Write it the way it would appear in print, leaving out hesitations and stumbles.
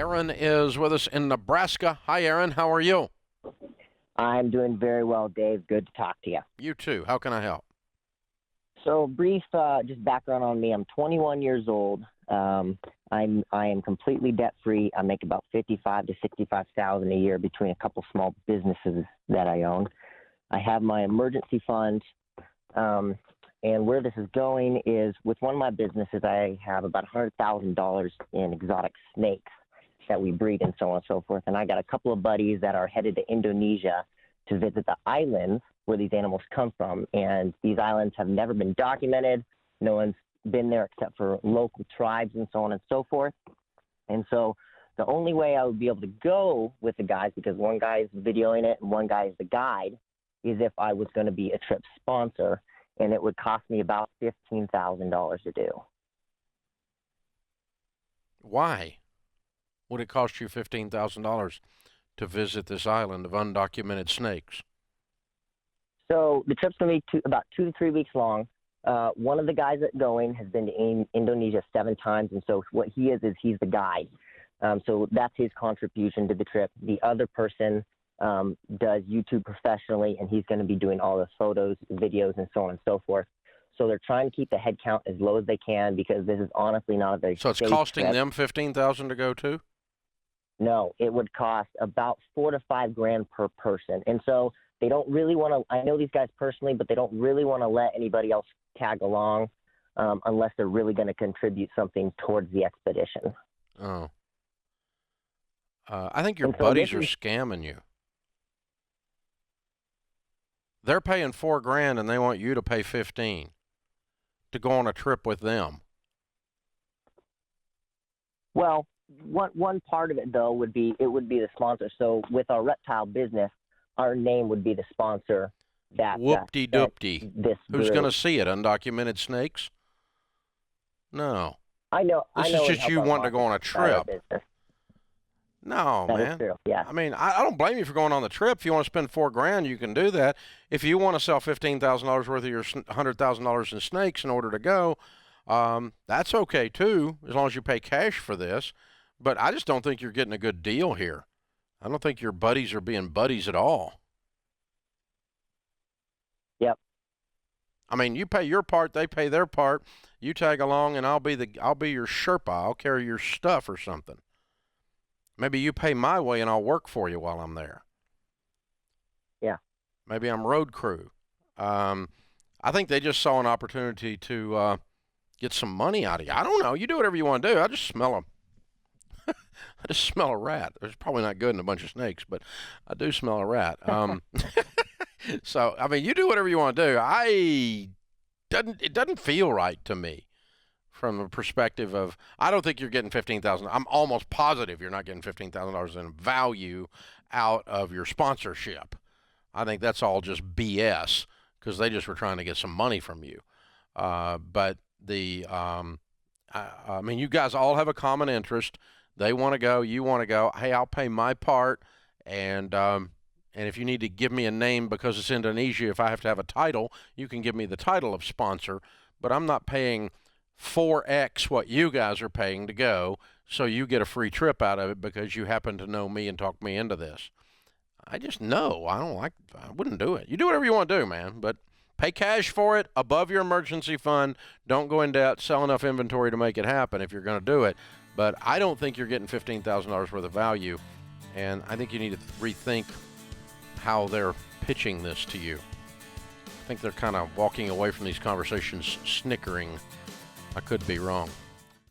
Aaron is with us in Nebraska. Hi, Aaron. How are you? I'm doing very well, Dave. Good to talk to you. You too. How can I help? So, brief just background on me. I'm 21 years old. I am completely debt free. I make about $55,000 to $65,000 a year between a couple small businesses that I own. I have my emergency fund, and where this is going is with one of my businesses. I have about $100,000 in exotic snakes that we breed and so on and so forth. And I got a couple of buddies that are headed to Indonesia to visit the islands where these animals come from. And these islands have never been documented. No one's been there except for local tribes and so on and so forth. And so the only way I would be able to go with the guys, because one guy is videoing it and one guy is the guide, is if I was going to be a trip sponsor. And it would cost me about $15,000 to do. Why would it cost you $15,000 to visit this island of undocumented snakes? So the trip's going to be about 2 to 3 weeks long. One of the guys that's going has been to Indonesia 7 times, and so what he is he's the guide. So that's his contribution to the trip. The other person does YouTube professionally, and he's going to be doing all the photos, videos, and so on and so forth. So they're trying to keep the head count as low as they can because this is honestly not a very So it's safe costing trip. them $15,000 to go to? No, it would cost about $4,000 to $5,000 per person. And so they don't really want to, I know these guys personally, but they don't really want to let anybody else tag along unless they're really going to contribute something towards the expedition. Oh. I think your buddies are scamming you. They're paying $4,000 and they want you to pay $15,000 to go on a trip with them. Well, one part of it though would be the sponsor. So with our reptile business, our name would be the sponsor. That Whoop-de-doop-de. Who's going to see it? Undocumented snakes? No. I know. This is just you wanting to go on a trip. No, that man. Is true. Yeah. I mean, I don't blame you for going on the trip. If you want to spend $4,000, you can do that. If you want to sell $15,000 worth of your $100,000 in snakes in order to go, that's okay too, as long as you pay cash for this. But I just don't think you're getting a good deal here. I don't think your buddies are being buddies at all. Yep. I mean, you pay your part, they pay their part. You tag along, and I'll be your Sherpa. I'll carry your stuff or something. Maybe you pay my way, and I'll work for you while I'm there. Yeah. Maybe I'm road crew. I think they just saw an opportunity to get some money out of you. I don't know. You do whatever you want to do. I just smell a rat. It's probably not good in a bunch of snakes, but I do smell a rat. So, I mean, you do whatever you want to do. It doesn't feel right to me from the perspective of, I don't think you're getting $15,000. I'm almost positive you're not getting $15,000 in value out of your sponsorship. I think that's all just BS because they just were trying to get some money from you. But I mean, you guys all have a common interest. They want to go, you want to go. Hey, I'll pay my part, and if you need to give me a name because it's Indonesia, if I have to have a title, you can give me the title of sponsor, but I'm not paying 4x what you guys are paying to go, so you get a free trip out of it because you happen to know me and talk me into this. I just know. I wouldn't do it. You do whatever you want to do, man, but pay cash for it above your emergency fund. Don't go in debt, sell enough inventory to make it happen if you're going to do it. But I don't think you're getting $15,000 worth of value, and I think you need to rethink how they're pitching this to you. I think they're kind of walking away from these conversations snickering. I could be wrong.